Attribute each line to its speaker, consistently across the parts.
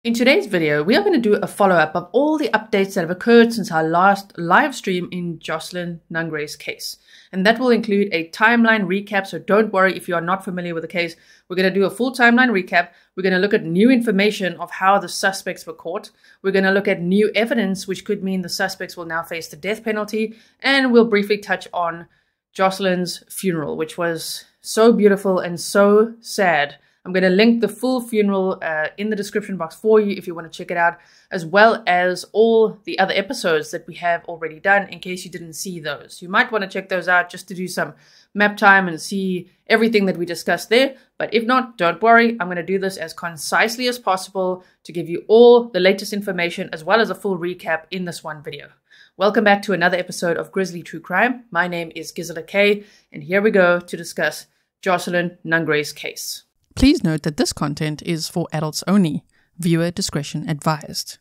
Speaker 1: In today's video, we are going to do a follow-up of all the updates that have occurred since our last live stream in Jocelyn Nungaray's case. And that will include a timeline recap, so don't worry if you are not familiar with the case. We're going to do a full timeline recap. We're going to look at new information of how the suspects were caught. We're going to look at new evidence, which could mean the suspects will now face the death penalty. And we'll briefly touch on Jocelyn's funeral, which was so beautiful and so sad. I'm going to link the full funeral in the description box for you if you want to check it out, as well as all the other episodes that we have already done in case you didn't see those. You might want to check those out just to do some map time and see everything that we discussed there. But if not, don't worry. I'm going to do this as concisely as possible to give you all the latest information as well as a full recap in this one video. Welcome back to another episode of Grizzly True Crime. My name is Gisela K, and here we go to discuss Jocelyn Nungaray's case. Please note that this content is for adults only. Viewer discretion advised.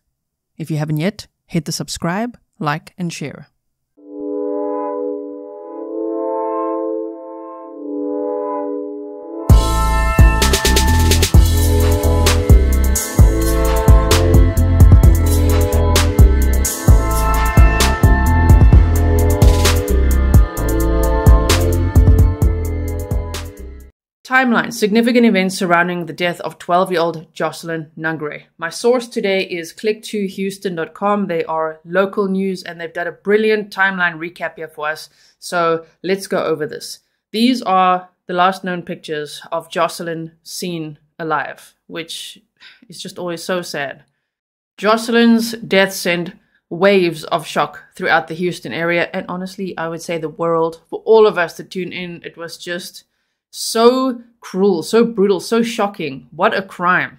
Speaker 1: If you haven't yet, hit the subscribe, like, and share. Timeline. Significant events surrounding the death of 12-year-old Jocelyn Nungaray. My source today is click2houston.com. They are local news and they've done a brilliant timeline recap here for us. So let's go over this. These are the last known pictures of Jocelyn seen alive, which is just always so sad. Jocelyn's death sent waves of shock throughout the Houston area and honestly, I would say the world. For all of us to tune in, it was just so cruel, so brutal, so shocking. What a crime.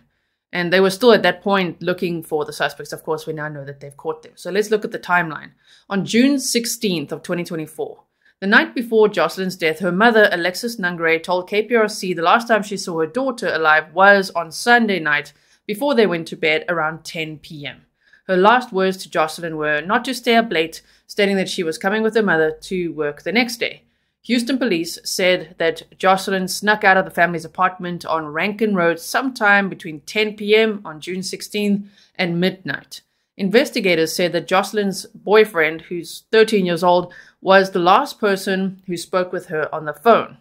Speaker 1: And they were still at that point looking for the suspects. Of course, we now know that they've caught them. So let's look at the timeline. On June 16th of 2024, the night before Jocelyn's death, her mother, Alexis Nungaray, told KPRC the last time she saw her daughter alive was on Sunday night before they went to bed around 10 p.m. Her last words to Jocelyn were not to stay up late, stating that she was coming with her mother to work the next day. Houston police said that Jocelyn snuck out of the family's apartment on Rankin Road sometime between 10 p.m. on June 16th and midnight. Investigators said that Jocelyn's boyfriend, who's 13 years old, was the last person who spoke with her on the phone.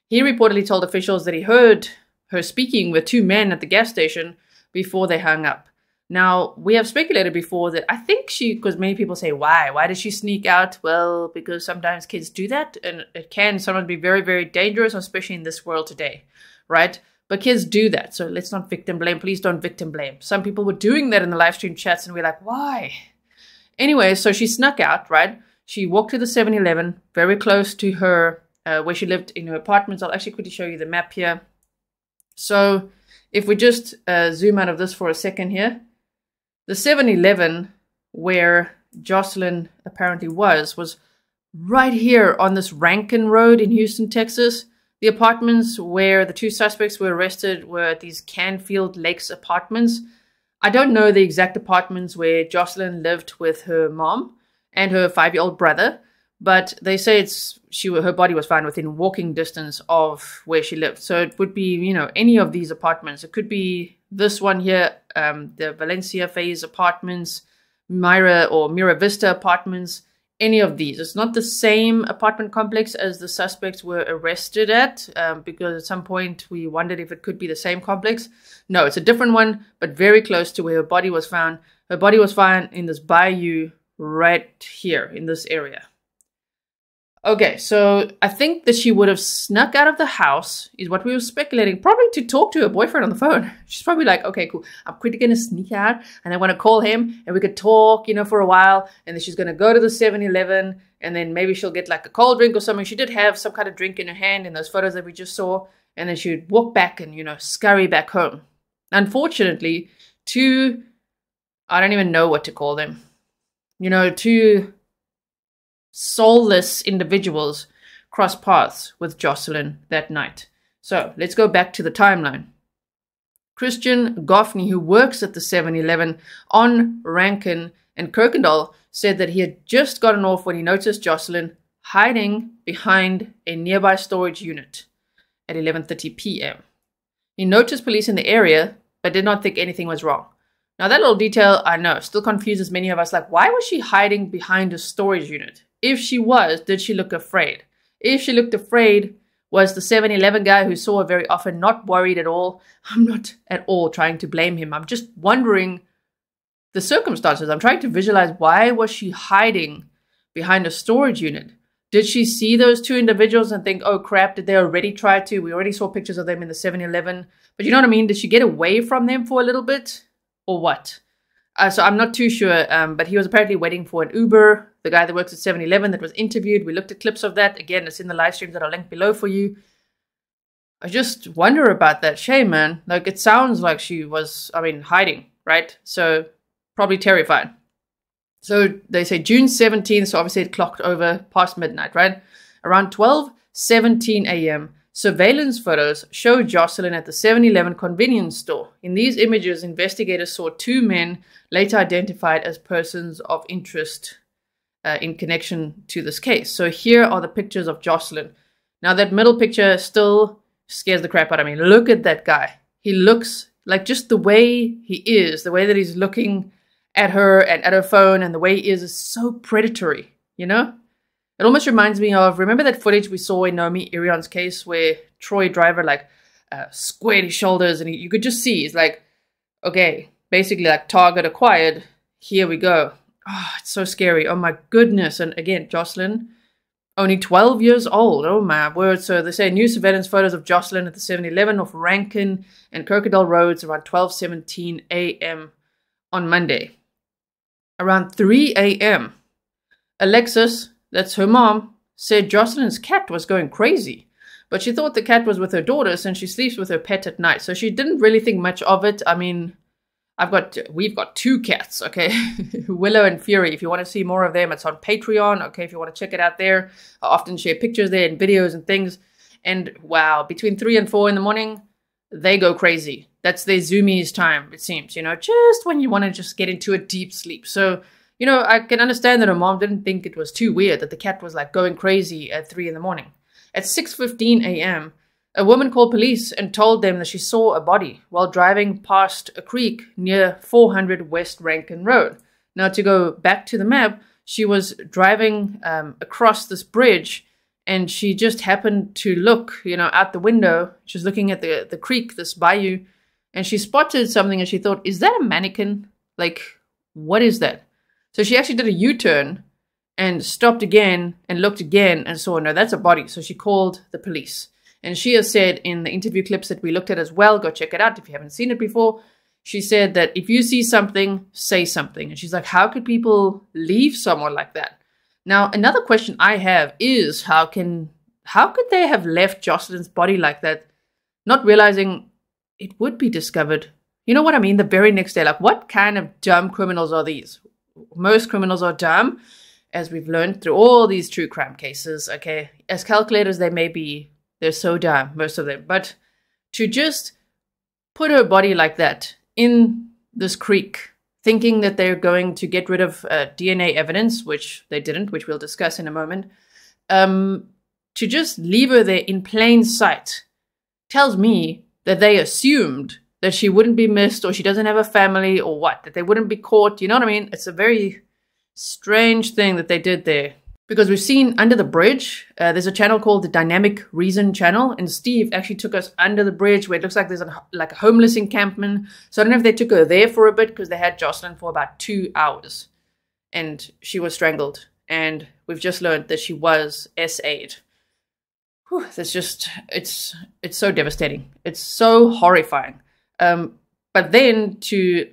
Speaker 1: He reportedly told officials that he heard her speaking with two men at the gas station before they hung up. Now, we have speculated before that I think because many people say, why? Why did she sneak out? Well, because sometimes kids do that, and it can sometimes be very, very dangerous, especially in this world today, right? But kids do that, so let's not victim blame. Please don't victim blame. Some people were doing that in the live stream chats, and we're like, why? Anyway, so she snuck out, right? She walked to the 7-Eleven, very close to her, where she lived in her apartments. I'll actually quickly show you the map here. So if we just zoom out of this for a second here, the 7-Eleven where Jocelyn apparently was right here on this Rankin Road in Houston, Texas. The apartments where the two suspects were arrested were at these Canfield Lakes apartments. I don't know the exact apartments where Jocelyn lived with her mom and her 5-year-old brother, but they say her body was found within walking distance of where she lived. So it would be, any of these apartments. It could be this one here, the Valencia Phase apartments, Mira Vista apartments, any of these. It's not the same apartment complex as the suspects were arrested at, because at some point we wondered if it could be the same complex. No, it's a different one, but very close to where her body was found. Her body was found in this bayou right here in this area. Okay, so I think that she would have snuck out of the house, is what we were speculating, probably to talk to her boyfriend on the phone. She's probably like, okay, cool, I'm quickly going to sneak out, and I want to call him, and we could talk, for a while, and then she's going to go to the 7-Eleven, and then maybe she'll get like a cold drink or something. She did have some kind of drink in her hand in those photos that we just saw, and then she would walk back and, scurry back home. Unfortunately, I don't even know what to call them, two soulless individuals cross paths with Jocelyn that night. So let's go back to the timeline. Christian Goffney, who works at the 7-Eleven on Rankin and Kirkendall, said that he had just gotten off when he noticed Jocelyn hiding behind a nearby storage unit at 11:30 p.m. He noticed police in the area, but did not think anything was wrong. Now that little detail, I know, still confuses many of us. Like, why was she hiding behind a storage unit? If she was, did she look afraid? If she looked afraid, was the 7-Eleven guy who saw her very often not worried at all? I'm not at all trying to blame him. I'm just wondering the circumstances. I'm trying to visualize, why was she hiding behind a storage unit? Did she see those two individuals and think, oh crap, did they already try to? We already saw pictures of them in the 7-Eleven. But you know what I mean? Did she get away from them for a little bit? Or what? So I'm not too sure, but he was apparently waiting for an Uber. The guy that works at 7-Eleven that was interviewed, we looked at clips of that. Again, it's in the live streams that I'll link below for you. I just wonder about that. Shame, man. Like, it sounds like she was, hiding, right? So probably terrified. So they say June 17th, so obviously it clocked over past midnight, right? Around 12:17 a.m., surveillance photos show Jocelyn at the 7-Eleven convenience store. In these images, investigators saw two men later identified as persons of interest in connection to this case. So here are the pictures of Jocelyn. Now that middle picture still scares the crap out of me. Look at that guy. He looks like, just the way he is, the way that he's looking at her and at her phone, and the way he is so predatory, you know? It almost reminds me of, remember that footage we saw in Naomi Irion's case where Troy Driver squared his shoulders, and you could just see, he's like, okay, basically like target acquired, here we go. Oh, it's so scary. Oh my goodness. And again, Jocelyn, only 12 years old. Oh my word. So they say new surveillance photos of Jocelyn at the 7-Eleven off Rankin and Crocodile Roads around 12:17 a.m. on Monday. Around 3 a.m., Alexis, that's her mom, said Jocelyn's cat was going crazy. But she thought the cat was with her daughter since she sleeps with her pet at night. So she didn't really think much of it. I mean, we've got two cats, okay? Willow and Fury. If you want to see more of them, it's on Patreon, okay? If you want to check it out there. I often share pictures there and videos and things. And wow, between 3 and 4 in the morning, they go crazy. That's their zoomies time, it seems, you know, just when you want to just get into a deep sleep. So, you know, I can understand that her mom didn't think it was too weird that the cat was like going crazy at 3 in the morning. At 6:15 a.m., a woman called police and told them that she saw a body while driving past a creek near 400 West Rankin Road. Now, to go back to the map, she was driving across this bridge, and she just happened to look, you know, out the window. She was looking at the creek, this bayou, and she spotted something, and she thought, is that a mannequin? Like, what is that? So she actually did a U-turn and stopped again and looked again and saw, no, that's a body. So she called the police. And she has said in the interview clips that we looked at as well, go check it out if you haven't seen it before, she said that if you see something, say something. And she's like, how could people leave someone like that? Now, another question I have is, how could they have left Jocelyn's body like that, not realizing it would be discovered? You know what I mean? The very next day, like, what kind of dumb criminals are these? Most criminals are dumb, as we've learned through all these true crime cases, okay? As calculated as they may be, they're so dumb, most of them. But to just put her body like that in this creek, thinking that they're going to get rid of DNA evidence, which they didn't, which we'll discuss in a moment, to just leave her there in plain sight tells me that they assumed that she wouldn't be missed, or she doesn't have a family, or what, that they wouldn't be caught. You know what I mean? It's a very strange thing that they did there. Because we've seen under the bridge, there's a channel called the Dynamic Reason channel, and Steve actually took us under the bridge where it looks like there's a homeless encampment. So I don't know if they took her there for a bit, because they had Jocelyn for about 2 hours and she was strangled. And we've just learned that she was SA'd. Whew, that's just, it's so devastating. It's so horrifying. But then to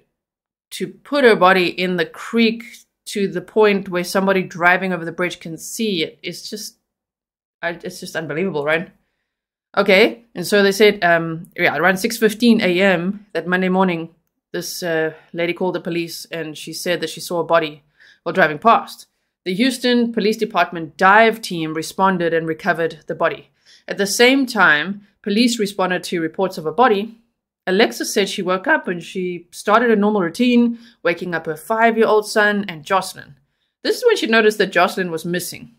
Speaker 1: put her body in the creek to the point where somebody driving over the bridge can see it, it's just unbelievable, right? Okay, and so they said, around 6:15 a.m. that Monday morning, this lady called the police, and she said that she saw a body while driving past. The Houston Police Department dive team responded and recovered the body. At the same time, police responded to reports of a body. Alexis said she woke up and she started a normal routine, waking up her 5-year-old son and Jocelyn. This is when she noticed that Jocelyn was missing.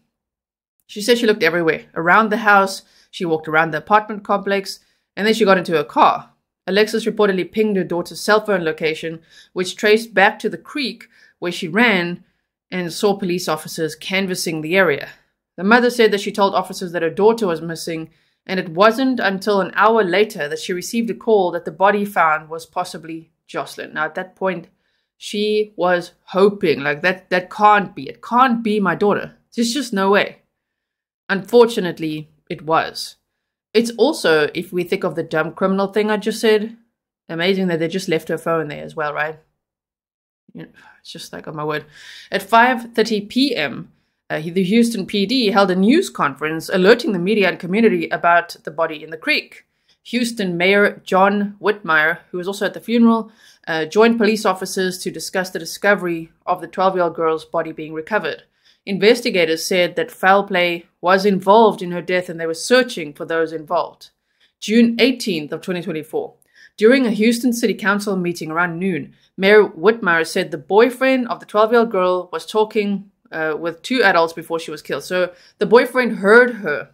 Speaker 1: She said she looked everywhere. Around the house, she walked around the apartment complex, and then she got into her car. Alexis reportedly pinged her daughter's cell phone location, which traced back to the creek where she ran and saw police officers canvassing the area. The mother said that she told officers that her daughter was missing, and it wasn't until an hour later that she received a call that the body found was possibly Jocelyn. Now, at that point, she was hoping, like, that can't be. It can't be my daughter. There's just no way. Unfortunately, it was. It's also, if we think of the dumb criminal thing I just said, amazing that they just left her phone there as well, right? You know, it's just like, oh my word. At 5:30 p.m., the Houston PD held a news conference alerting the media and community about the body in the creek. Houston Mayor John Whitmire, who was also at the funeral, joined police officers to discuss the discovery of the 12-year-old girl's body being recovered. Investigators said that foul play was involved in her death and they were searching for those involved. June 18th of 2024. During a Houston City Council meeting around noon, Mayor Whitmire said the boyfriend of the 12-year-old girl was talking with two adults before she was killed. So the boyfriend heard her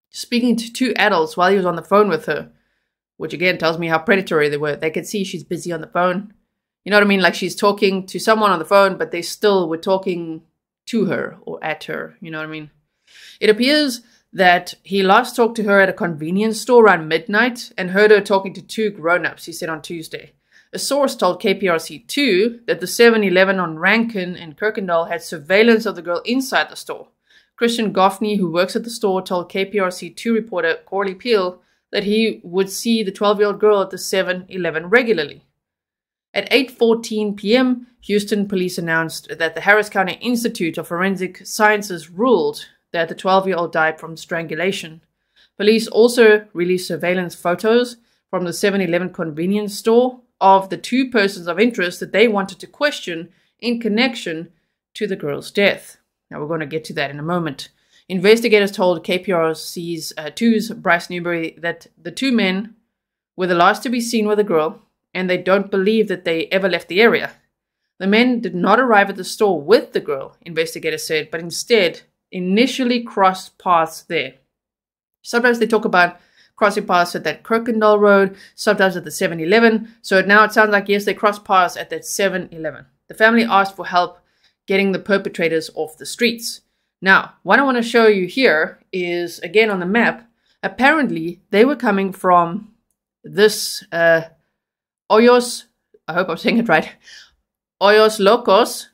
Speaker 1: speaking to two adults while he was on the phone with her, which again tells me how predatory they were. They could see she's busy on the phone. You know what I mean? Like she's talking to someone on the phone, but they still were talking to her or at her. You know what I mean? It appears that he last talked to her at a convenience store around midnight and heard her talking to two grown-ups, he said on Tuesday. A source told KPRC2 that the 7-Eleven on Rankin and Kirkendall had surveillance of the girl inside the store. Christian Goffney, who works at the store, told KPRC2 reporter Corley Peel that he would see the 12-year-old girl at the 7-Eleven regularly. At 8:14 p.m., Houston police announced that the Harris County Institute of Forensic Sciences ruled that the 12-year-old died from strangulation. Police also released surveillance photos from the 7-Eleven convenience store of the two persons of interest that they wanted to question in connection to the girl's death. Now, we're going to get to that in a moment. Investigators told KPRC's 2's Bryce Newberry that the two men were the last to be seen with the girl, and they don't believe that they ever left the area. The men did not arrive at the store with the girl, investigators said, but instead initially crossed paths there. Sometimes they talk about crossing paths at that Kirkendall Road, sometimes at the 7-Eleven. So now it sounds like, yes, they crossed paths at that 7-Eleven. The family asked for help getting the perpetrators off the streets. Now, what I want to show you here is, again, on the map, apparently they were coming from this Hoyos, I hope I'm saying it right, Hoyos Locos.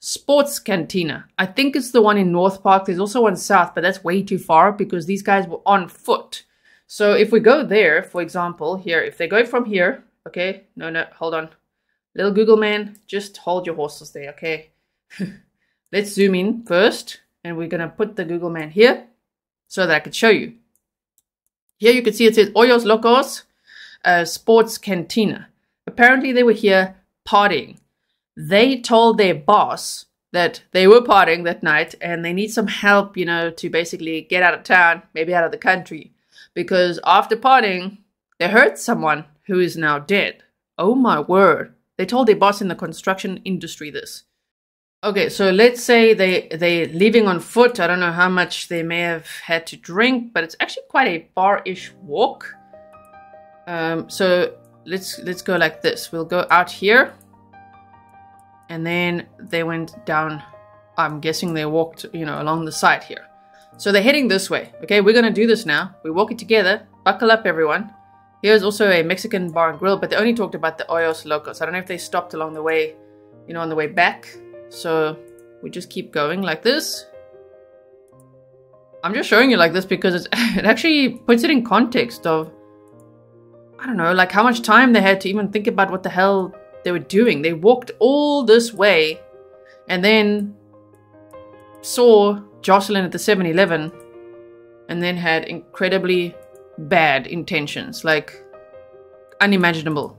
Speaker 1: Sports Cantina. I think it's the one in North Park. There's also one south, but that's way too far because these guys were on foot. So if we go there, for example, here, if they go from here, okay, no, hold on. Little Google man, just hold your horses there, okay? Let's zoom in first, and we're going to put the Google man here so that I can show you. Here you can see it says Hoyos Locos Sports Cantina. Apparently they were here partying. They told their boss that they were partying that night and they need some help, you know, to basically get out of town, maybe out of the country. Because after partying, they hurt someone who is now dead. Oh my word. They told their boss in the construction industry this. Okay, so let's say they're leaving on foot. I don't know how much they may have had to drink, but it's actually quite a far-ish walk. So let's go like this. We'll go out here. And then they went down, I'm guessing they walked, you know, along the side here. So they're heading this way. Okay, we're going to do this now. We're walking together. Buckle up, everyone. Here's also a Mexican bar and grill, but they only talked about the Hoyos Locos. I don't know if they stopped along the way, you know, on the way back. So we just keep going like this. I'm just showing you like this because it actually puts it in context of, I don't know, like how much time they had to even think about what the hell they were doing. They walked all this way and then saw Jocelyn at the 7-Eleven and then had incredibly bad intentions, like unimaginable.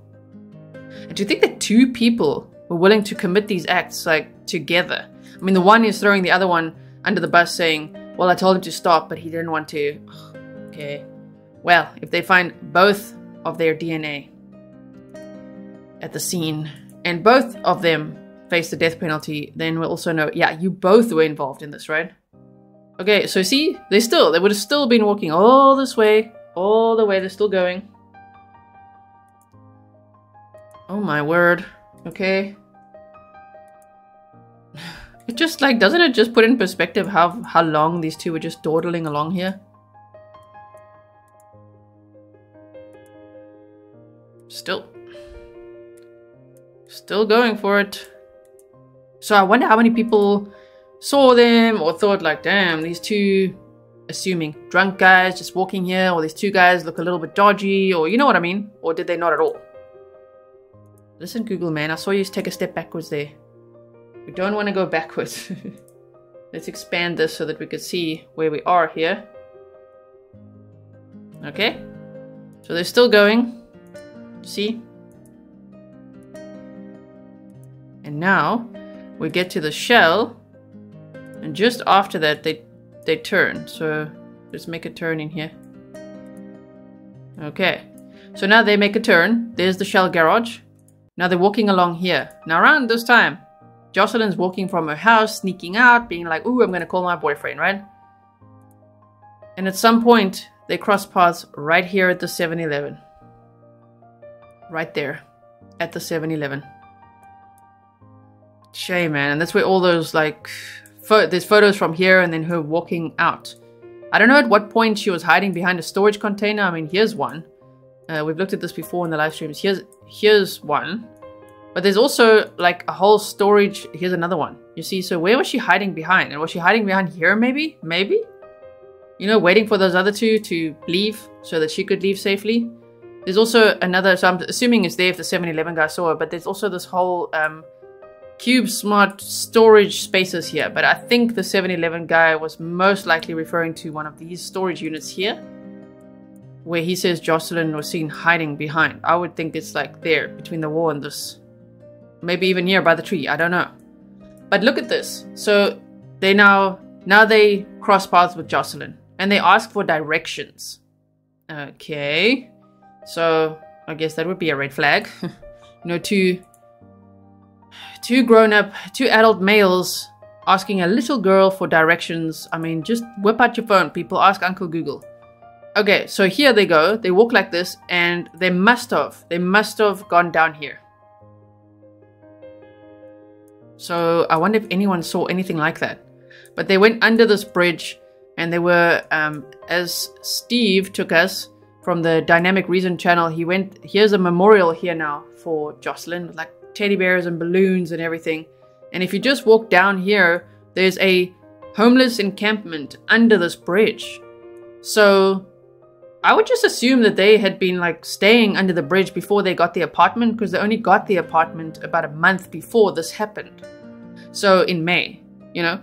Speaker 1: And to think that two people were willing to commit these acts like together. I mean, the one is throwing the other one under the bus saying, Well, I told him to stop, but he didn't want to. Okay. Well, if they find both of their DNA at the scene, and both of them face the death penalty, then we'll also know, yeah, you both were involved in this, right? Okay, so see, they would have still been walking all this way, all the way, they're still going. Oh my word, okay. It just like, doesn't it just put in perspective how long these two were just dawdling along here? Still going for it. So I wonder how many people saw them or thought like, damn, these two, assuming drunk guys just walking here, or these two guys look a little bit dodgy, or you know what I mean? Or did they not at all? Listen, Google man, I saw you take a step backwards there. We don't want to go backwards. Let's expand this so that we could see where we are here. Okay. So they're still going. See? And now we get to the shell. And just after that, they turn. So let's make a turn in here. Okay. So now they make a turn. There's the shell garage. Now they're walking along here. Now around this time, Jocelyn's walking from her house, sneaking out, being like, ooh, I'm going to call my boyfriend, right? And at some point, they cross paths right here at the 7-Eleven. Right there. At the 7-Eleven. Shame, man. And that's where all those, like, there's photos from here and then her walking out. I don't know at what point she was hiding behind a storage container. I mean, here's one. We've looked at this before in the live streams. Here's one. But there's also like a whole storage. Here's another one. You see, so where was she hiding behind? And was she hiding behind here maybe? Maybe? You know, waiting for those other two to leave so that she could leave safely. There's also another, so I'm assuming it's there if the 7-Eleven guy saw her, but there's also this whole Cube Smart storage spaces here. But I think the 7-Eleven guy was most likely referring to one of these storage units here, where he says Jocelyn was seen hiding behind. I would think it's like there, between the wall and this. Maybe even here by the tree, I don't know. But look at this. So they now they cross paths with Jocelyn. And they ask for directions. Okay. So I guess that would be a red flag. You know, two adult males asking a little girl for directions. I mean, just whip out your phone, people. Ask Uncle Google. Okay, so here they go. They walk like this, and they must have gone down here. So I wonder if anyone saw anything like that. But they went under this bridge, and they were, as Steve took us from the Dynamic Reason channel, he went, here's a memorial here now for Jocelyn, with like teddy bears and balloons and everything. And if you just walk down here, there's a homeless encampment under this bridge. So I would just assume that they had been like staying under the bridge before they got the apartment, because they only got the apartment about a month before this happened. So in May, you know,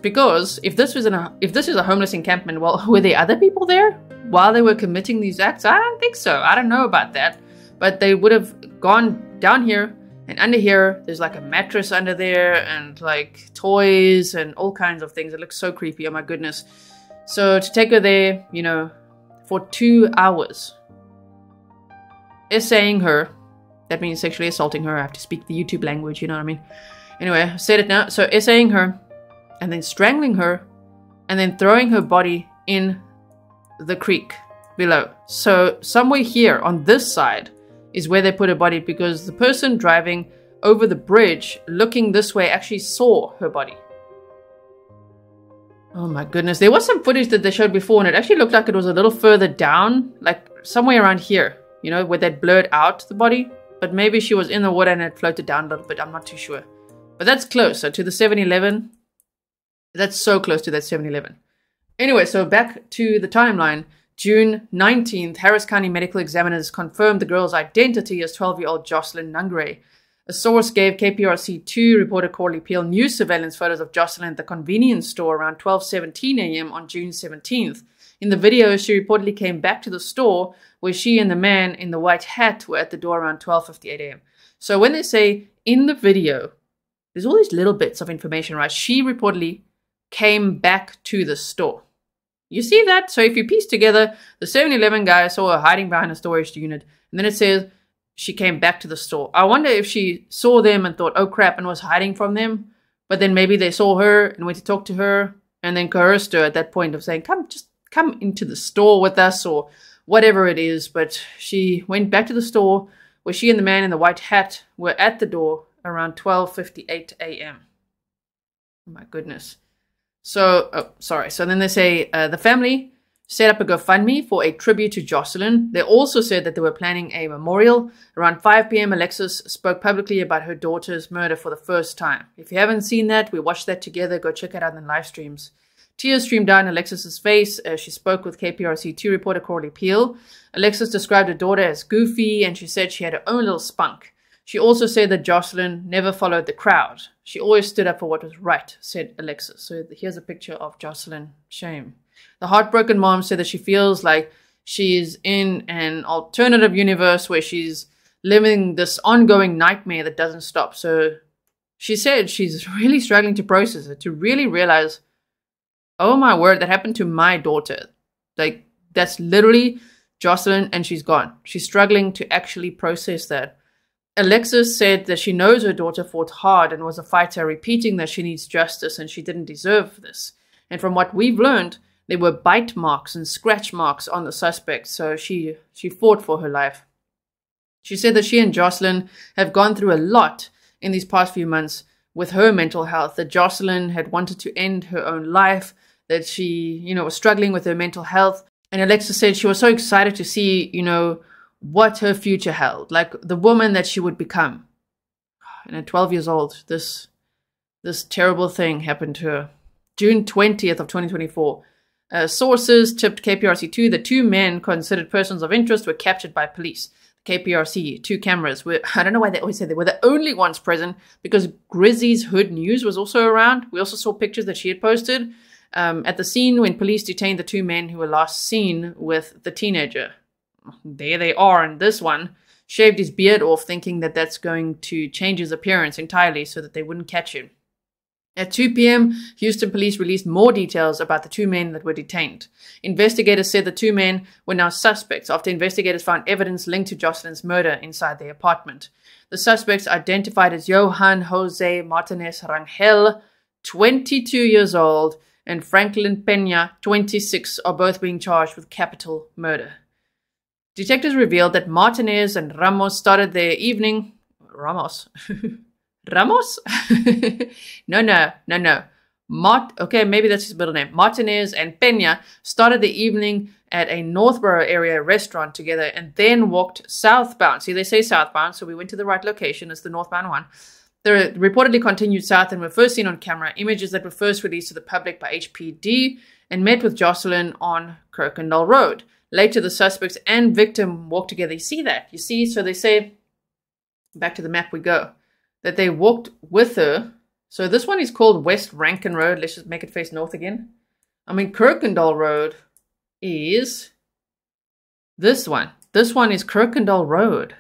Speaker 1: because if this is a homeless encampment, well, were there other people there while they were committing these acts? I don't think so. I don't know about that. But they would have gone down here, and under here, there's like a mattress under there and like toys and all kinds of things. It looks so creepy. Oh my goodness. So to take her there, you know, for 2 hours, essaying her, that means sexually assaulting her. I have to speak the YouTube language, you know what I mean? Anyway, I said it now. So essaying her, and then strangling her, and then throwing her body in the creek below. So somewhere here on this side is where they put her body, because the person driving over the bridge looking this way actually saw her body. Oh my goodness. There was some footage that they showed before, and it actually looked like it was a little further down, like somewhere around here, you know, where they blurred out the body. But maybe she was in the water and it floated down a little bit. I'm not too sure. But that's closer to the 7-Eleven. That's so close to that 7-Eleven. Anyway, so back to the timeline. June 19th, Harris County medical examiners confirmed the girl's identity as 12-year-old Jocelyn Nungaray. A source gave KPRC2 reporter Corley Peel news surveillance photos of Jocelyn at the convenience store around 12:17 a.m. on June 17th. In the video, she reportedly came back to the store where she and the man in the white hat were at the door around 12:58 a.m. So when they say in the video, there's all these little bits of information, right? She reportedly came back to the store. You see that? So if you piece together, the 7-Eleven guy saw her hiding behind a storage unit, and then it says she came back to the store. I wonder if she saw them and thought, oh crap, and was hiding from them. But then maybe they saw her and went to talk to her and then coerced her at that point of saying, just come into the store with us or whatever it is. But she went back to the store where she and the man in the white hat were at the door around 12:58 a.m. Oh my goodness. So then they say the family set up a GoFundMe for a tribute to Jocelyn. They also said that they were planning a memorial. Around 5 p.m., Alexis spoke publicly about her daughter's murder for the first time. If you haven't seen that, we watched that together. Go check it out in the live streams. Tears streamed down Alexis's face as she spoke with KPRC2 reporter Corley Peel. Alexis described her daughter as goofy, and she said she had her own little spunk. She also said that Jocelyn never followed the crowd. She always stood up for what was right, said Alexis. So here's a picture of Jocelyn. Shame. The heartbroken mom said that she feels like she's in an alternative universe where she's living this ongoing nightmare that doesn't stop. So she said she's really struggling to process it, to really realize, oh my word, that happened to my daughter. Like, that's literally Jocelyn and she's gone. She's struggling to actually process that. Alexis said that she knows her daughter fought hard and was a fighter, repeating that she needs justice and she didn't deserve this. And from what we've learned, there were bite marks and scratch marks on the suspect, so she fought for her life. She said that she and Jocelyn have gone through a lot in these past few months with her mental health, that Jocelyn had wanted to end her own life, that she, was struggling with her mental health. And Alexis said she was so excited to see, what her future held, like the woman that she would become. And at 12 years old, this terrible thing happened to her. June 20th of 2024. Sources tipped KPRC2 that 2 men considered persons of interest were captured by police. KPRC 2 cameras were, I don't know why they always say they were the only ones present, because Grizzly's Hood News was also around. We also saw pictures that she had posted at the scene when police detained the 2 men who were last seen with the teenager. There they are, and this one shaved his beard off, thinking that that's going to change his appearance entirely so that they wouldn't catch him. At 2 p.m., Houston police released more details about the 2 men that were detained. Investigators said the 2 men were now suspects after investigators found evidence linked to Jocelyn's murder inside their apartment. The suspects, identified as Johan Jose Martinez Rangel, 22 years old, and Franklin Peña, 26, are both being charged with capital murder. Detectives revealed that Martinez and Ramos started their evening... Ramos? Ramos? No. Okay, maybe that's his middle name. Martinez and Peña started the evening at a Northborough area restaurant together and then walked southbound. See, they say southbound, so we went to the right location. It's the northbound one. They reportedly continued south and were first seen on camera, images that were first released to the public by HPD, and met with Jocelyn on Kirkendall Road. Later, the suspects and victim walked together. You see that? You see? So they say, back to the map we go, that they walked with her. So this one is called West Rankin Road. Let's just make it face north again. Kirkendall Road is this one. This one is Kirkendall Road.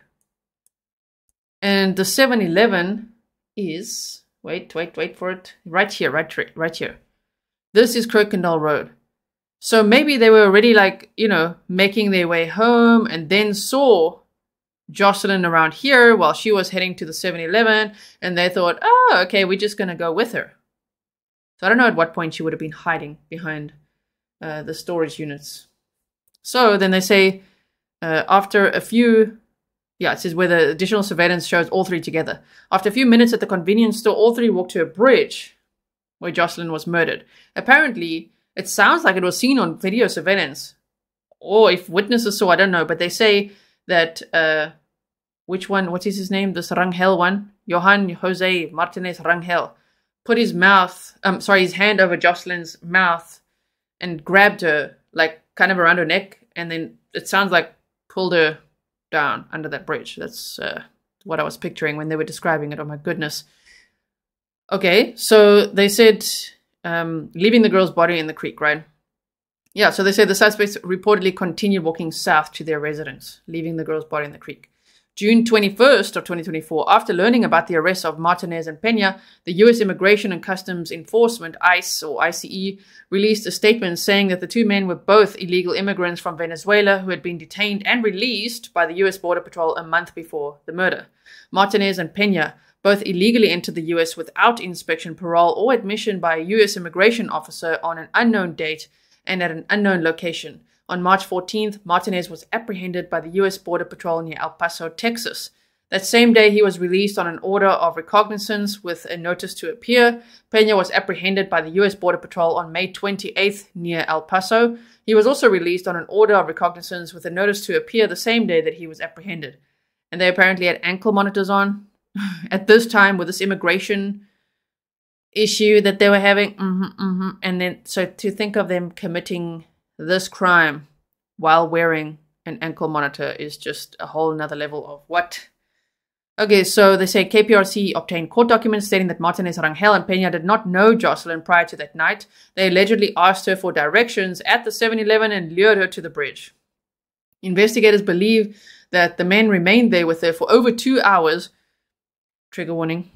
Speaker 1: And the 7-Eleven is, wait for it. Right here. This is Kirkendall Road. So maybe they were already making their way home and then saw Jocelyn around here while she was heading to the 7-Eleven, and they thought, oh, okay, we're just going to go with her. So I don't know at what point she would have been hiding behind the storage units. So then they say after a few, it says where the additional surveillance shows all 3 together. After a few minutes at the convenience store, all 3 walked to a bridge where Jocelyn was murdered. Apparently, it sounds like it was seen on video surveillance. Or if witnesses saw, I don't know. But they say that, which one, what is his name? This Rangel one? Johan Jose Martinez Rangel. Put his hand over Jocelyn's mouth and grabbed her, kind of around her neck. And then it sounds like pulled her down under that bridge. That's what I was picturing when they were describing it. Oh my goodness. Okay, so they said... leaving the girl's body in the creek, right? Yeah, so they say the suspects reportedly continued walking south to their residence, leaving the girl's body in the creek. June 21st of 2024, after learning about the arrests of Martinez and Peña, the U.S. Immigration and Customs Enforcement, ICE or ICE, released a statement saying that the two men were both illegal immigrants from Venezuela who had been detained and released by the U.S. Border Patrol a month before the murder. Martinez and Peña both illegally entered the U.S. without inspection, parole, or admission by a U.S. immigration officer on an unknown date and at an unknown location. On March 14th, Martinez was apprehended by the U.S. Border Patrol near El Paso, Texas. That same day, he was released on an order of recognizance with a notice to appear. Peña was apprehended by the U.S. Border Patrol on May 28th near El Paso. He was also released on an order of recognizance with a notice to appear the same day that he was apprehended. And they apparently had ankle monitors on at this time with this immigration issue that they were having. And then, so to think of them committing this crime while wearing an ankle monitor is just a whole nother level of what? Okay, so they say KPRC obtained court documents stating that Martinez, Rangel, and Peña did not know Jocelyn prior to that night. They allegedly asked her for directions at the 7-Eleven and lured her to the bridge. Investigators believe that the men remained there with her for over 2 hours, trigger warning,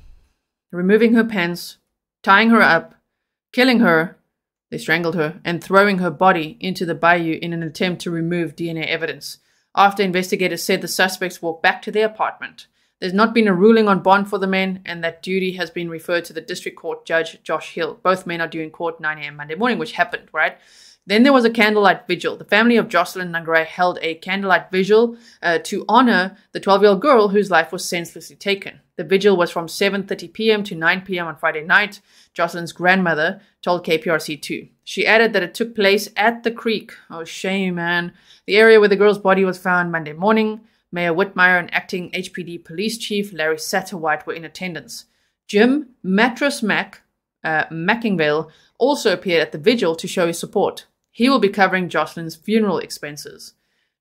Speaker 1: removing her pants, tying her up, killing her. They strangled her and throwing her body into the bayou in an attempt to remove DNA evidence. After investigators said the suspects walked back to their apartment. There's not been a ruling on bond for the men, and that duty has been referred to the district court judge, Josh Hill. Both men are due in court 9 a.m. Monday morning, which happened, right? Then there was a candlelight vigil. The family of Jocelyn Nungaray held a candlelight vigil to honor the 12-year-old girl whose life was senselessly taken. The vigil was from 7:30 p.m. to 9 p.m. on Friday night. Jocelyn's grandmother told KPRC2. She added that it took place at the creek. Oh, shame, man. The area where the girl's body was found Monday morning. Mayor Whitmire and acting HPD police chief Larry Satterwhite were in attendance. Jim Mattress Mackingvale also appeared at the vigil to show his support. He will be covering Jocelyn's funeral expenses.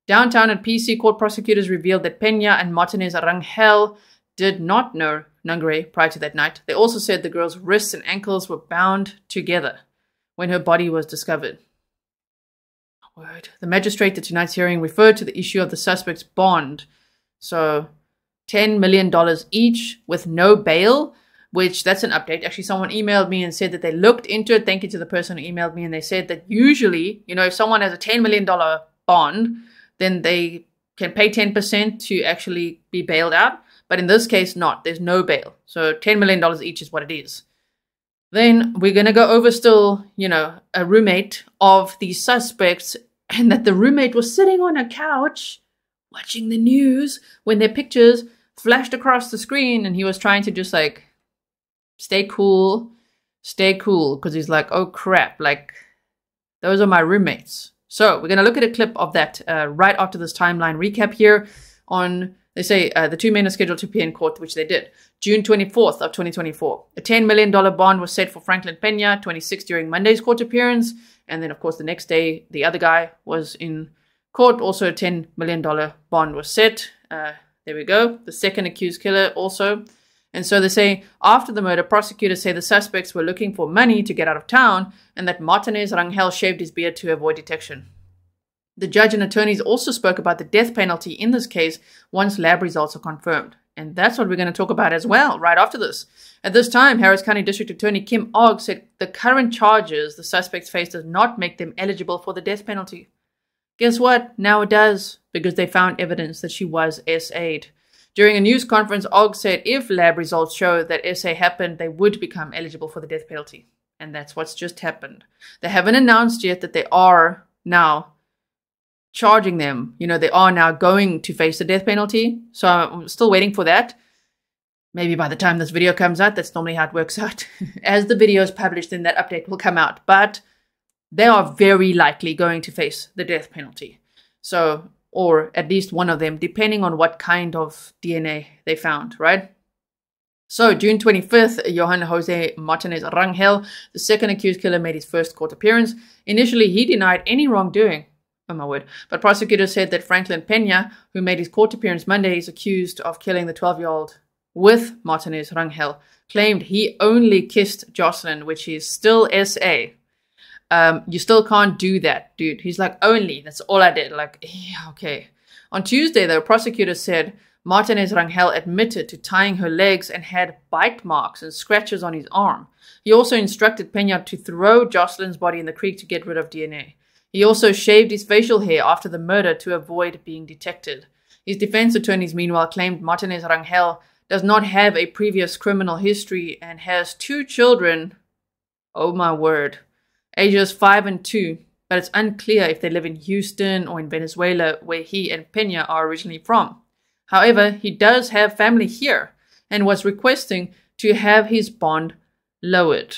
Speaker 1: Downtown at PC, court prosecutors revealed that Peña and Martinez Rangel did not know Nungaray prior to that night. They also said the girl's wrists and ankles were bound together when her body was discovered. Word. The magistrate at tonight's hearing referred to the issue of the suspect's bond. So $10 million each with no bail, which that's an update. Actually, someone emailed me and said that they looked into it. Thank you to the person who emailed me. And they said that usually, if someone has a $10 million bond, then they can pay 10% to actually be bailed out. But in this case, not. There's no bail. So $10 million each is what it is. Then we're going to go over still, a roommate of the suspects, and that the roommate was sitting on a couch watching the news when their pictures flashed across the screen, and he was trying to just stay cool, because he's like, oh crap, those are my roommates. So we're going to look at a clip of that right after this timeline recap here on, they say the two men are scheduled to appear in court, which they did. June 24th of 2024. A $10 million bond was set for Franklin Peña, 26, during Monday's court appearance. And then, of course, the next day, the other guy was in court. Also, a $10 million bond was set. There we go. The second accused killer also. And so they say, after the murder, prosecutors say the suspects were looking for money to get out of town and that Martinez Rangel shaved his beard to avoid detection. The judge and attorneys also spoke about the death penalty in this case once lab results are confirmed. And that's what we're going to talk about as well, right after this. At this time, Harris County District Attorney Kim Ogg said the current charges the suspects face does not make them eligible for the death penalty. Guess what? Now it does, because they found evidence that she was SA'd. During a news conference, Ogg said if lab results show that SA happened, they would become eligible for the death penalty. And that's what's just happened. They haven't announced yet that they are now charging them. They are now going to face the death penalty. So I'm still waiting for that. Maybe by the time this video comes out, that's normally how it works out. As the video is published, then that update will come out. But they are very likely going to face the death penalty. So, or at least one of them, depending on what kind of DNA they found, right? So, June 25th, Johan Jose Martinez Rangel, the second accused killer, made his first court appearance. Initially, he denied any wrongdoing. Oh my word. But prosecutors said that Franklin Peña, who made his court appearance Monday, is accused of killing the 12-year-old with Martinez Rangel, claimed he only kissed Jocelyn, which is still SA. You still can't do that, dude. He's like, only. That's all I did. Yeah, okay. On Tuesday, though, prosecutors said Martinez Rangel admitted to tying her legs and had bite marks and scratches on his arm. He also instructed Peña to throw Jocelyn's body in the creek to get rid of DNA. He also shaved his facial hair after the murder to avoid being detected. His defense attorneys, meanwhile, claimed Martinez Rangel does not have a previous criminal history and has 2 children, oh my word, ages 5 and 2, but it's unclear if they live in Houston or in Venezuela, where he and Peña are originally from. However, he does have family here and was requesting to have his bond lowered.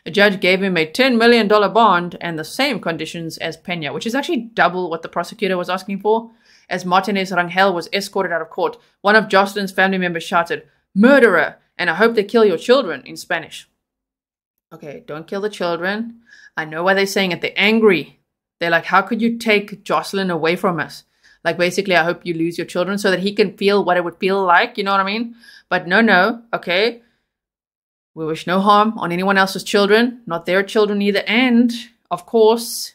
Speaker 1: A judge gave him a $10 million bond and the same conditions as Peña, which is actually double what the prosecutor was asking for. As Martinez Rangel was escorted out of court, one of Jocelyn's family members shouted, "Murderer, and I hope they kill your children," in Spanish. Okay, don't kill the children. I know why they're saying it. They're angry. They're like, how could you take Jocelyn away from us? Like, basically, I hope you lose your children so that he can feel what it would feel like. You know what I mean? But no, okay? We wish no harm on anyone else's children, not their children either. And, of course,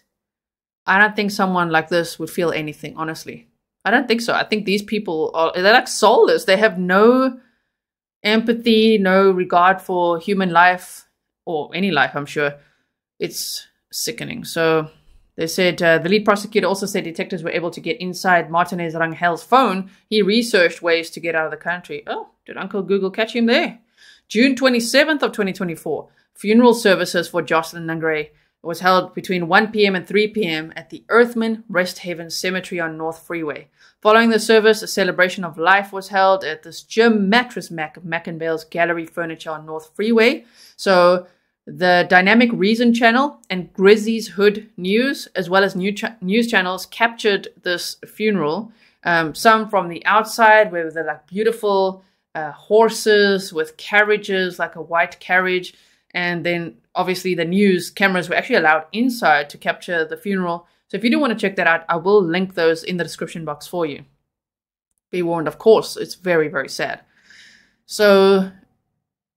Speaker 1: I don't think someone like this would feel anything, honestly. I don't think so. I think these people they're like soulless. They have no empathy, no regard for human life, or any life, I'm sure. It's sickening. So they said, the lead prosecutor also said detectives were able to get inside Martinez Rangel's phone. He researched ways to get out of the country. Oh, did Uncle Google catch him there? June 27th of 2024, funeral services for Jocelyn Nungaray was held between 1 p.m. and 3 p.m. at the Earthman Rest Haven Cemetery on North Freeway. Following the service, a celebration of life was held at this Jim Mattress Mac of Mac & Bale's Gallery Furniture on North Freeway. So the Dynamic Reason channel and Grizzly's Hood News, as well as news channels, captured this funeral. Some from the outside, where they're like beautiful horses with carriages, like a white carriage. And then obviously the news cameras were actually allowed inside to capture the funeral. So if you do want to check that out, I will link those in the description box for you. Be warned, of course, it's very, very sad. So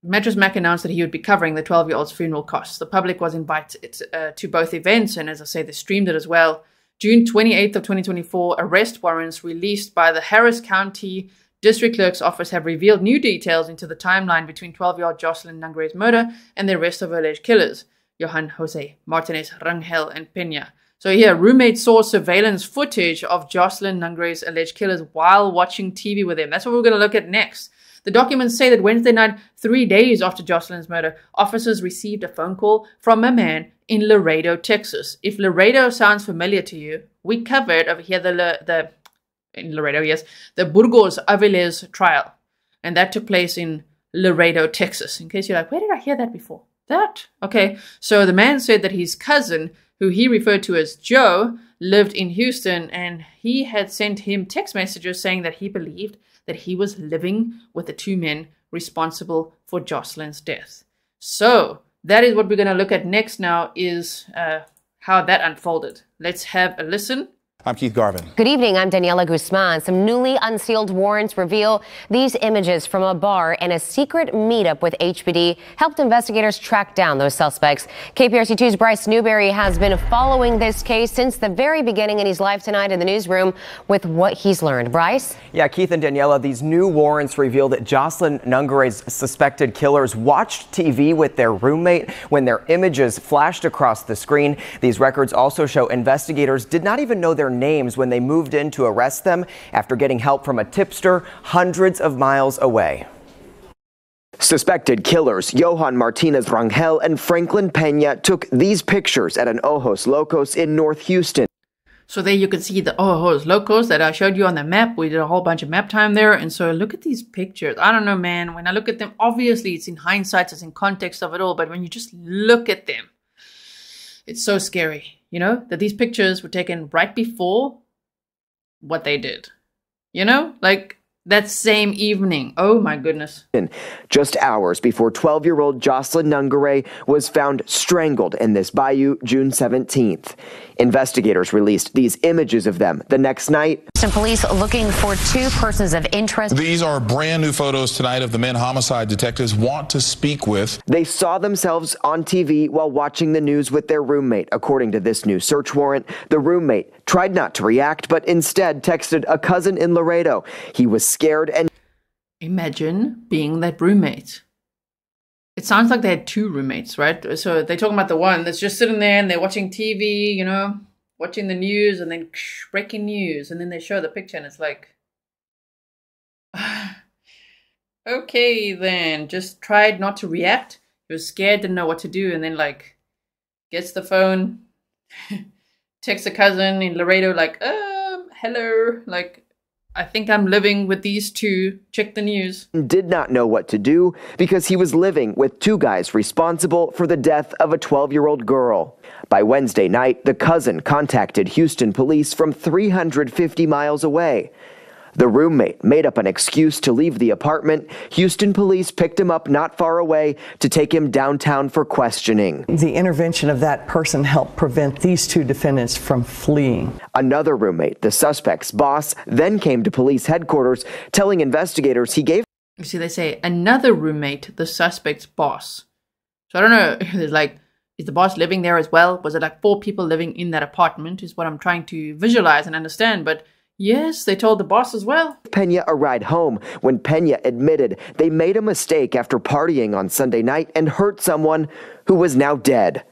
Speaker 1: Mattress Mac announced that he would be covering the 12-year-old's funeral costs. The public was invited to both events, and as I say, they streamed it as well. June 28th of 2024, arrest warrants released by the Harris County District Clerk's office have revealed new details into the timeline between 12-year-old Jocelyn Nungaray's murder and the arrest of her alleged killers, Johan Jose Martinez Rangel and Peña. So here, roommates saw surveillance footage of Jocelyn Nungaray's alleged killers while watching TV with them. That's what we're going to look at next. The documents say that Wednesday night, 3 days after Jocelyn's murder, officers received a phone call from a man in Laredo, Texas. If Laredo sounds familiar to you, we covered over here in Laredo, yes, the Burgos Aviles trial. And that took place in Laredo, Texas. In case you're like, where did I hear that before? That? Okay. So the man said that his cousin, who he referred to as Joe, lived in Houston, and he had sent him text messages saying that he believed that he was living with the 2 men responsible for Jocelyn's death. So that is what we're going to look at next now, is how that unfolded. Let's have a listen.
Speaker 2: I'm Keith Garvin.
Speaker 3: Good evening. I'm Daniela Guzman. Some newly unsealed warrants reveal these images from a bar and a secret meetup with HPD helped investigators track down those suspects. KPRC2's Bryce Newberry has been following this case since the very beginning, and he's live tonight in the newsroom with what he's learned. Bryce?
Speaker 4: Yeah, Keith and Daniela, these new warrants reveal that Jocelyn Nungaray's suspected killers watched TV with their roommate when their images flashed across the screen. These records also show investigators did not even know their names when they moved in to arrest them after getting help from a tipster hundreds of miles away. Suspected killers Johan Martinez Rangel and Franklin Peña took these pictures at an Ojos Locos in North Houston.
Speaker 1: So there you can see the Ojos Locos that I showed you on the map. We did a whole bunch of map time there. And so look at these pictures. I don't know, man. When I look at them, obviously it's in hindsight, it's in context of it all. But when you just look at them, it's so scary. You know, that these pictures were taken right before what they did. You know, like that same evening. Oh, my goodness.
Speaker 4: Just hours before 12-year-old Jocelyn Nungaray was found strangled in this bayou June 17th. Investigators released these images of them the next night.
Speaker 3: Some police looking for 2 persons of interest.
Speaker 2: These are brand new photos tonight of the men homicide detectives want to speak with.
Speaker 4: They saw themselves on TV while watching the news with their roommate. According to this new search warrant, the roommate tried not to react, but instead texted a cousin in Laredo. He was scared and...
Speaker 1: Imagine being that roommate. It sounds like they had two roommates, right? So they're talking about the one that's just sitting there and they're watching TV, you know, watching the news, and then breaking news, and then they show the picture and it's like, okay, then just tried not to react. He was scared, didn't know what to do, and then like gets the phone, texts a cousin in Laredo like, hello, like, I think I'm living with these two. Check the news.
Speaker 4: Did not know what to do because he was living with two guys responsible for the death of a 12-year-old girl. By Wednesday night, the cousin contacted Houston police from 350 miles away. The roommate made up an excuse to leave the apartment. Houston police picked him up not far away to take him downtown for questioning.
Speaker 5: The intervention of that person helped prevent these two defendants from fleeing.
Speaker 4: Another roommate, the suspect's boss, then came to police headquarters, telling investigators he gave...
Speaker 1: You see, they say another roommate, the suspect's boss. So I don't know, it's like, is the boss living there as well? Was it like 4 people living in that apartment is what I'm trying to visualize and understand, but yes, they told the boss as well.
Speaker 4: Pena a ride home when Pena admitted they made a mistake after partying on Sunday night and hurt someone who was now dead.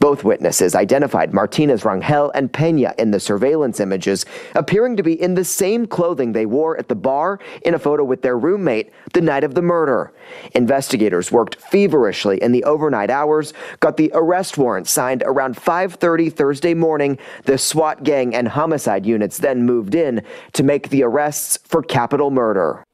Speaker 4: Both witnesses identified Martinez Rangel and Pena in the surveillance images, appearing to be in the same clothing they wore at the bar in a photo with their roommate the night of the murder. Investigators worked feverishly in the overnight hours, got the arrest warrant signed around 5:30 Thursday morning. The SWAT gang and homicide units then moved in to make the arrests for capital murder.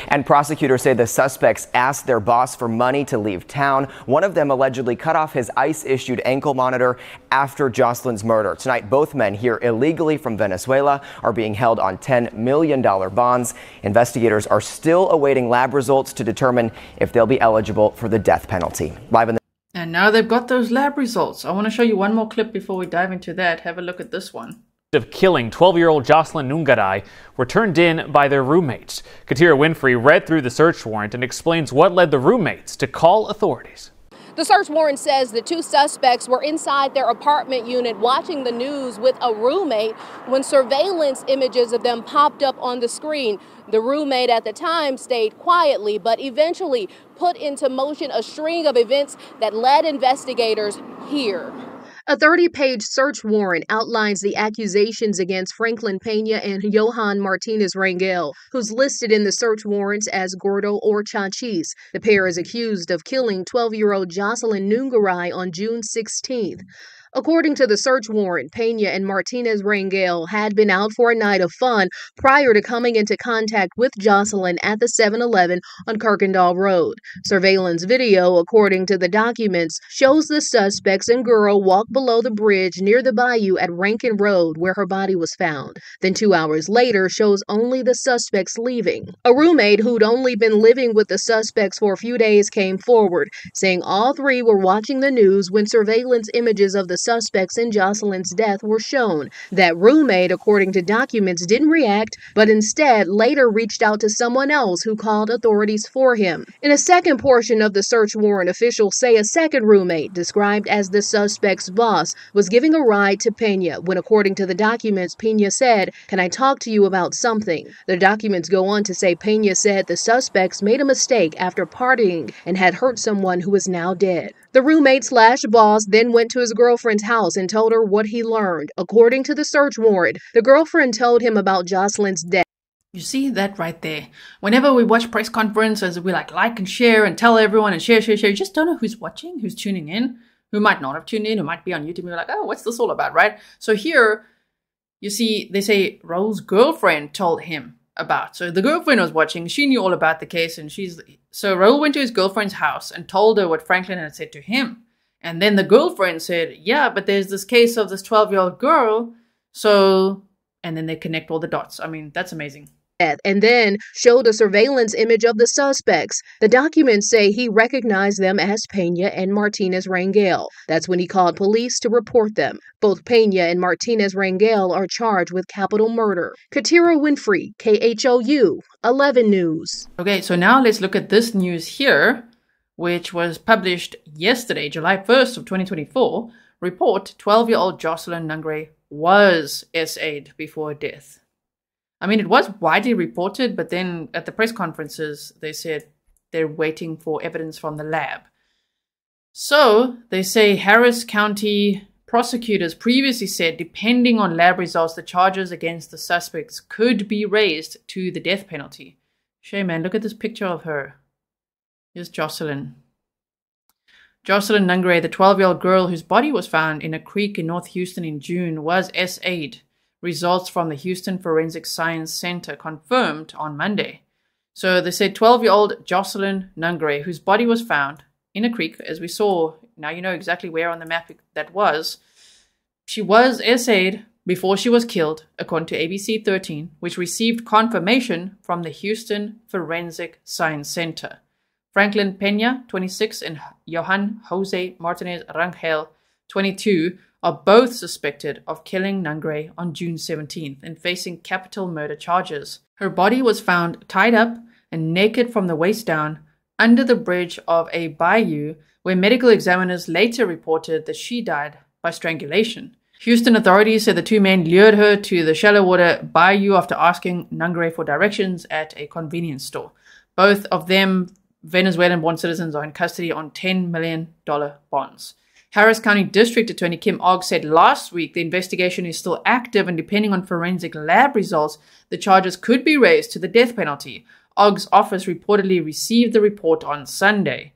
Speaker 4: And prosecutors say the suspects asked their boss for money to leave town. One of them allegedly cut off his ICE-issued ankle monitor after Jocelyn's murder. Tonight, both men here illegally from Venezuela are being held on $10 million bonds. Investigators are still awaiting lab results to determine if they'll be eligible for the death penalty. Live in the...
Speaker 1: And now they've got those lab results. I want to show you one more clip before we dive into that. Have a look at this one.
Speaker 6: Of killing 12-year-old Jocelyn Nungaray were turned in by their roommates. Katira Winfrey read through the search warrant and explains what led the roommates to call authorities.
Speaker 7: The search warrant says the two suspects were inside their apartment unit watching the news with a roommate when surveillance images of them popped up on the screen. The roommate at the time stayed quietly, but eventually put into motion a string of events that led investigators here. A 30-page search warrant outlines the accusations against Franklin Pena and Johan Martinez Rangel, who's listed in the search warrants as Gordo or Chachis. The pair is accused of killing 12-year-old Jocelyn Nungaray on June 16th. According to the search warrant, Pena and Martinez Rangel had been out for a night of fun prior to coming into contact with Jocelyn at the 7-Eleven on Kirkendall Road. Surveillance video, according to the documents, shows the suspects and girl walk below the bridge near the bayou at Rankin Road where her body was found. Then 2 hours later shows only the suspects leaving. A roommate who'd only been living with the suspects for a few days came forward, saying all three were watching the news when surveillance images of the suspects in Jocelyn's death were shown. That roommate, according to documents, didn't react, but instead later reached out to someone else who called authorities for him. In a second portion of the search warrant, officials say a second roommate, described as the suspect's boss, was giving a ride to Pena when, according to the documents, Pena said, "Can I talk to you about something?" The documents go on to say Pena said the suspects made a mistake after partying and had hurt someone who is now dead. The roommate/boss then went to his girlfriend's house and told her what he learned. According to the search warrant, the girlfriend told him about Jocelyn's death.
Speaker 1: You see that right there? Whenever we watch press conferences, we like and share and tell everyone and share. You just don't know who's watching, who's tuning in, who might not have tuned in, who might be on YouTube and you're like, oh, what's this all about, right? So here, you see, they say Raul's girlfriend told him about. So the girlfriend was watching, she knew all about the case, and so Raul went to his girlfriend's house and told her what Franklin had said to him. And then the girlfriend said, yeah, but there's this case of this 12-year-old girl. So, and then they connect all the dots. I mean, that's amazing.
Speaker 7: And then showed a surveillance image of the suspects. The documents say he recognized them as Pena and Martinez Rangel. That's when he called police to report them. Both Pena and Martinez Rangel are charged with capital murder. Katira Winfrey, KHOU 11 News.
Speaker 1: Okay, so now let's look at this news here, which was published yesterday, July 1st of 2024. Report, 12-year-old Jocelyn Nungaray was SA'd before death. I mean, it was widely reported, but then at the press conferences, they said they're waiting for evidence from the lab. So they say Harris County prosecutors previously said, depending on lab results, the charges against the suspects could be raised to the death penalty. Shay, man, look at this picture of her. Here's Jocelyn. Jocelyn Nungaray, the 12-year-old girl whose body was found in a creek in North Houston in June, was SA'd. Results from the Houston Forensic Science Center confirmed on Monday. So they said 12-year-old Jocelyn Nungaray, whose body was found in a creek, as we saw. Now you know exactly where on the map that was. She was SA'd before she was killed, according to ABC 13, which received confirmation from the Houston Forensic Science Center. Franklin Pena, 26, and Johan Jose Martinez Rangel, 22, are both suspected of killing Nungaray on June 17th and facing capital murder charges. Her body was found tied up and naked from the waist down under the bridge of a bayou, where medical examiners later reported that she died by strangulation. Houston authorities said the two men lured her to the shallow water bayou after asking Nungaray for directions at a convenience store. Both of them, Venezuelan-born citizens, are in custody on $10 million bonds. Harris County District Attorney Kim Ogg said last week the investigation is still active, and depending on forensic lab results, the charges could be raised to the death penalty. Ogg's office reportedly received the report on Sunday.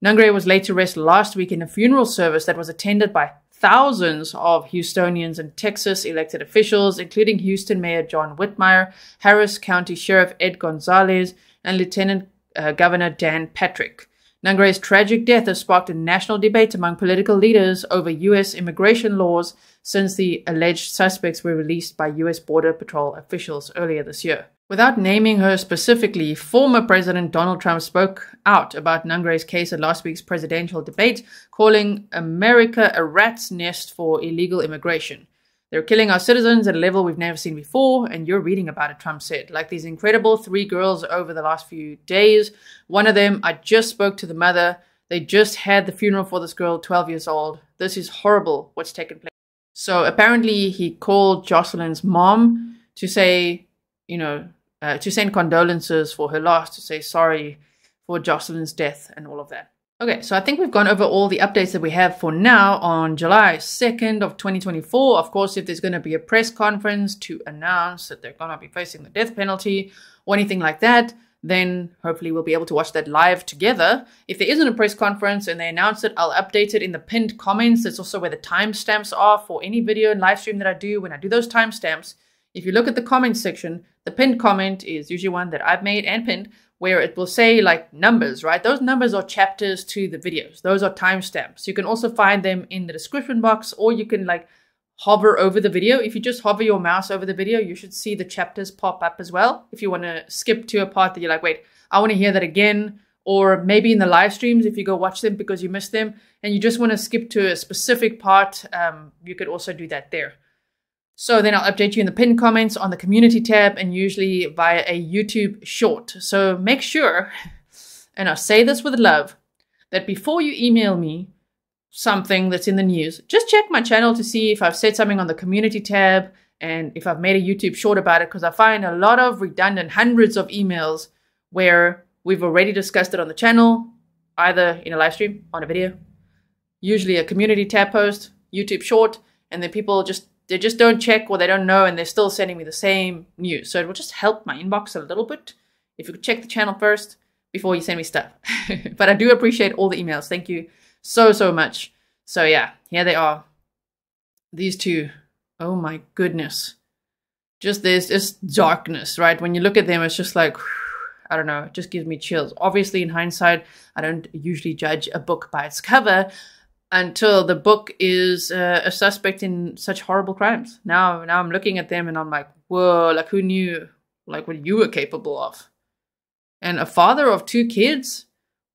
Speaker 1: Nungaray was laid to rest last week in a funeral service that was attended by thousands of Houstonians and Texas elected officials, including Houston Mayor John Whitmire, Harris County Sheriff Ed Gonzalez, and Lieutenant Governor Dan Patrick. Nungaray's tragic death has sparked a national debate among political leaders over U.S. immigration laws since the alleged suspects were released by U.S. Border Patrol officials earlier this year. Without naming her specifically, former President Donald Trump spoke out about Nungaray's case at last week's presidential debate, calling America a rat's nest for illegal immigration. They're killing our citizens at a level we've never seen before, and you're reading about it, Trump said. Like these incredible 3 girls over the last few days. One of them, I just spoke to the mother. They just had the funeral for this girl, 12 years old. This is horrible what's taken place. So apparently he called Jocelyn's mom to say, to send condolences for her loss, to say sorry for Jocelyn's death and all of that. Okay, so I think we've gone over all the updates that we have for now on July 2nd of 2024. Of course, if there's going to be a press conference to announce that they're going to be facing the death penalty or anything like that, then hopefully we'll be able to watch that live together. If there isn't a press conference and they announce it, I'll update it in the pinned comments. That's also where the timestamps are for any video and live stream that I do. When I do those timestamps, if you look at the comments section, the pinned comment is usually one that I've made and pinned, where it will say like numbers, right? Those numbers are chapters to the videos. Those are timestamps. You can also find them in the description box, or you can like hover over the video. If you just hover your mouse over the video, you should see the chapters pop up as well. If you want to skip to a part that you're like, wait, I want to hear that again. Or maybe in the live streams, if you go watch them because you missed them and you just want to skip to a specific part, you could also do that there. So then I'll update you in the pinned comments on the community tab and usually via a YouTube short. So make sure, and I'll say this with love, that before you email me something that's in the news, just check my channel to see if I've said something on the community tab and if I've made a YouTube short about it, because I find a lot of redundant hundreds of emails where we've already discussed it on the channel, either in a live stream, on a video, usually a community tab post, YouTube short, and then people just don't check or they don't know and they're still sending me the same news. So it will just help my inbox a little bit if you could check the channel first before you send me stuff. But I do appreciate all the emails. Thank you so much. So yeah, here they are. These two. Oh my goodness. Just there's just darkness, right? When you look at them, it's just like, I don't know, it just gives me chills. Obviously, in hindsight, I don't usually judge a book by its cover until the book is a suspect in such horrible crimes. Now I'm looking at them and I'm like, whoa, like who knew like what you were capable of? And a father of 2 kids?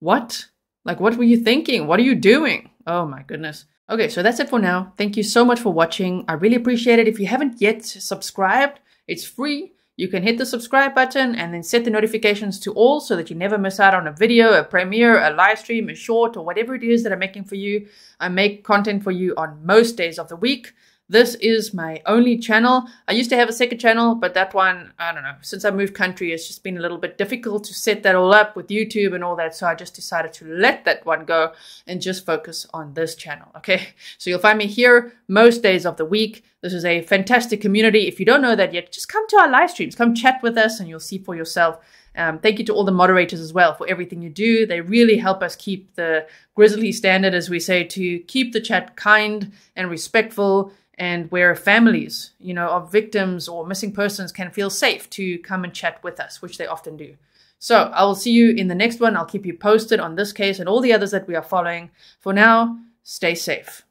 Speaker 1: What? Like what were you thinking? What are you doing? Oh my goodness. Okay, so that's it for now. Thank you so much for watching. I really appreciate it. If you haven't yet subscribed, it's free. You can hit the subscribe button and then set the notifications to all so that you never miss out on a video, a premiere, a live stream, a short, or whatever it is that I'm making for you. I make content for you on most days of the week. This is my only channel. I used to have a second channel, but that one, I don't know, since I moved country, it's just been a little bit difficult to set that all up with YouTube and all that. So I just decided to let that one go and just focus on this channel. Okay, so you'll find me here most days of the week. This is a fantastic community. If you don't know that yet, just come to our live streams, come chat with us and you'll see for yourself. Thank you to all the moderators as well for everything you do. They really help us keep the Grizzly standard, as we say, to keep the chat kind and respectful, and where families, you know, of victims or missing persons can feel safe to come and chat with us, which they often do. So I will see you in the next one. I'll keep you posted on this case and all the others that we are following. For now, stay safe.